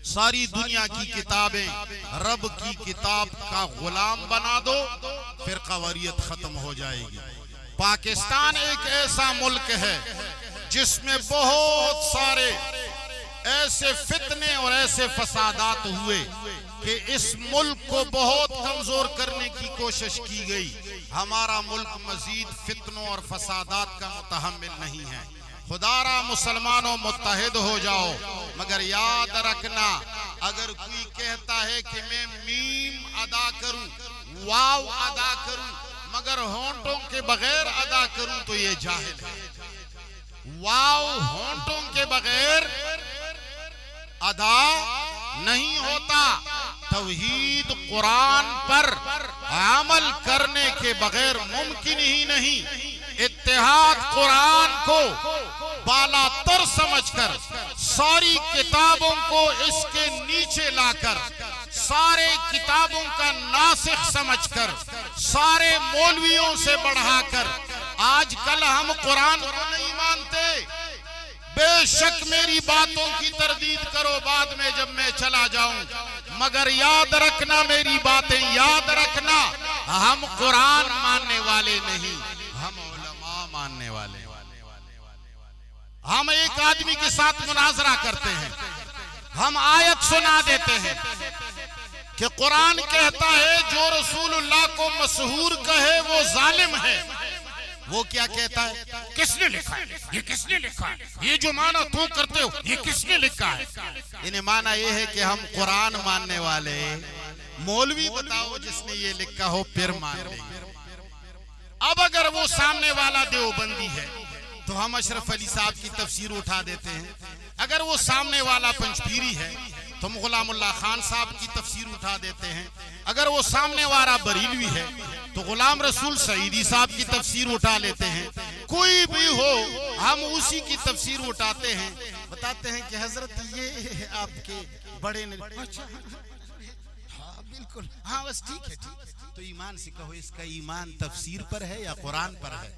सारी दुनिया की किताबें रब की किताब का गुलाम बना दो, फिर कवरियत खत्म हो जाएगी। पाकिस्तान एक ऐसा मुल्क है जिसमें बहुत सारे ऐसे फितने और ऐसे फसादात हुए कि इस मुल्क को बहुत कमजोर करने की कोशिश की गई। हमारा मुल्क मजीद फितनों और फसादात का मुतहम्मिल नहीं है। खुदारा मुसलमानों मुत्तहिद हो जाओ, मगर याद रखना अगर कोई कहता है कि मैं मीम अदा करूं, वाव अदा करूं, मगर होंठों के बगैर अदा करूं तो ये जाहिल है। वाव होंठों के बगैर अदा नहीं होता। तौहीद कुरान पर अमल करने के बगैर मुमकिन ही नहीं। इत्तेहाद कुरान को बालातर समझकर सारी किताबों को इसके नीचे लाकर, सारे किताबों का नासिख समझकर, सारे मौलवियों से बढ़ाकर आजकल हम कुरान को नहीं मानते। बेशक मेरी बातों की तरदीद करो बाद में जब मैं चला जाऊं, मगर याद रखना, मेरी बातें याद रखना, हम कुरान मानने वाले नहीं, हम उलमा मानने वाले। हम एक आदमी के साथ मुनाजरा करते हैं, हम आयत सुना देते हैं कि कुरान कहता है जो रसूलुल्लाह को मशहूर कहे वो जालिम है। वो क्या कहता है? किसने लिखा है? ये किसने लिखा है? ये जो माना तुम करते हो ये किसने लिखा है? इन्हें माना ये है कि हम कुरान मानने वाले। मौलवी बताओ जिसने ये लिखा हो, फिर मान लेंगे। अब अगर वो सामने वाला देवबंदी है तो हम अशरफ अली साहब की तफसीर उठा देते हैं। अगर वो सामने वाला पंचपीरी है तो हम गुलामुल्लाह खान साहब की तफसीर उठा देते हैं। अगर वो सामने वाला बरीलवी है तो गुलाम रसूल सईदी साहब की तफसीर उठा लेते हैं। कोई भी हो हम उसी की तफसीर उठाते हैं, बताते हैं कि हजरत ये आपके बड़े ने। अच्छा हाँ बिल्कुल, हाँ बस ठीक है, ठीक है। तो ईमान से कहो इसका ईमान तफसीर पर है या कुरान पर है?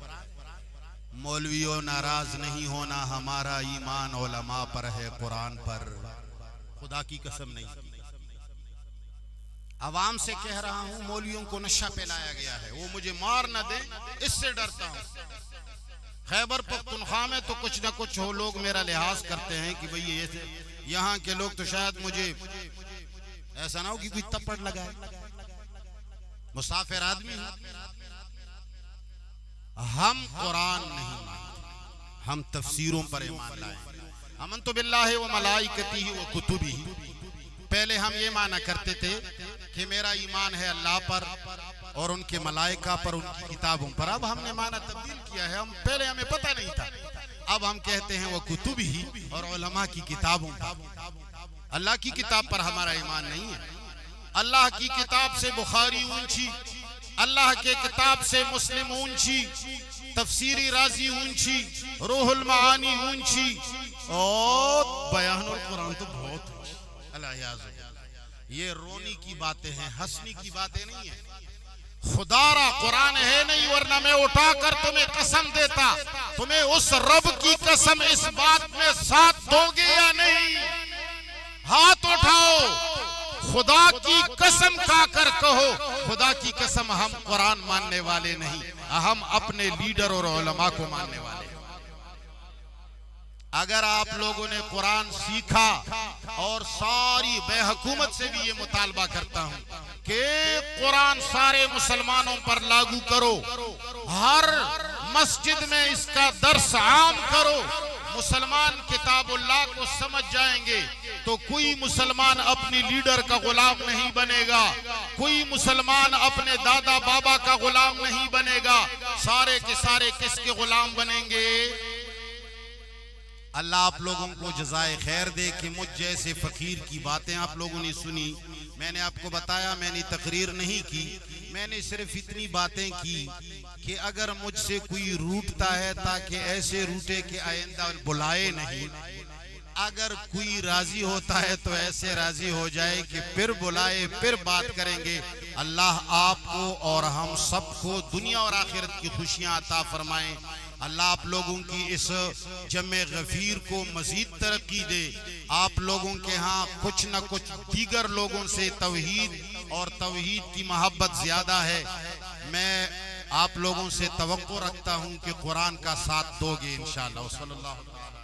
मौलवियों नाराज नहीं होना, हमारा ईमान उलमा पर है, कुरान पर। खुदा की कसम नहीं, अवाम से कह रहा हूं, मौलवियों को नशा पिलाया गया है, वो मुझे मार न दे इससे डरता हूं। खैबर पख्तूनख्वा में तो कुछ न कुछ हो लोग मेरा लिहाज करते हैं कि भाई ये यहाँ के लोग तो शायद मुझे ऐसा ना हो कि कोई तप्पड़ लगाए। मुसाफिर आदमी हम कुरान नहीं मानते, हम तफसीरों पर ईमान लाए। अमनतु बिल्लाहि व मलाइकतिही व कुतुबिही। पहले हम ये माना करते थे कि मेरा ईमान है अल्लाह पर और उनके मलाइका पर, उनकी किताबों पर। अब हमने माना तब्दील किया है, हम पहले हमें पता नहीं था, अब हम कहते हैं वो कुतुबिही और उलमा की किताबों पर। अल्लाह की किताब पर हमारा ईमान नहीं है। अल्लाह की किताब से बुखारी ऊंची, अल्लाह के किताब से मुस्लिम ऊंची, तफसीरी राजी ऊंची, रूहुल मानी ऊंची, और बयानुल कुरान तो बहुत अल्लाह याज़। ये रोनी की बातें हैं, हंसने की बातें नहीं है। खुदारा कुरान है नहीं, वरना मैं उठाकर तुम्हें कसम देता, तुम्हें उस रब की कसम इस बात में साथ दोगे या नहीं? उठाओ, खुदा की कसम खाकर कहो, खुदा की कसम हम कुरान मानने वाले नहीं, हम अपने लीडर और उलमा को मानने वाले। अगर आप लोगों ने कुरान सीखा, और सारी बेहुकूमत से भी ये मुतालबा करता हूं कि कुरान सारे मुसलमानों पर लागू करो, हर मस्जिद में इसका दर्स आम करो, मुसलमान किताबुल्लाह को समझ जाएंगे तो कोई मुसलमान अपनी लीडर का गुलाम नहीं बनेगा, कोई मुसलमान अपने दादा बाबा का गुलाम नहीं बनेगा, सारे के सारे किसके गुलाम बनेंगे? अल्लाह आप लोगों को जज़ाए खैर दे कि मुझ जैसे फकीर की बातें आप लोगों ने सुनी। मैंने आपको बताया, मैंने तकरीर नहीं की, मैंने सिर्फ इतनी बातें की कि अगर मुझसे कोई रूठता है ताकि ऐसे रूठे कि आइंदा बुलाए नहीं, अगर कोई राजी होता है तो ऐसे राजी हो जाए कि फिर बुलाए, फिर बात करेंगे। अल्लाह आपको और हम सबको दुनिया और आखिरत की खुशियां अता फरमाएं। अल्लाह आप लोगों की इस जमे गफीर को मजीद तरक्की दे। आप लोगों के यहाँ कुछ न कुछ दीगर लोगों से तौहीद और तौहीद की मोहब्बत ज्यादा है। मैं आप लोगों से तवक्को रखता हूँ कि कुरान का साथ दोगे इंशाअल्लाह। सल्लल्लाहु अलैहि वसल्लम।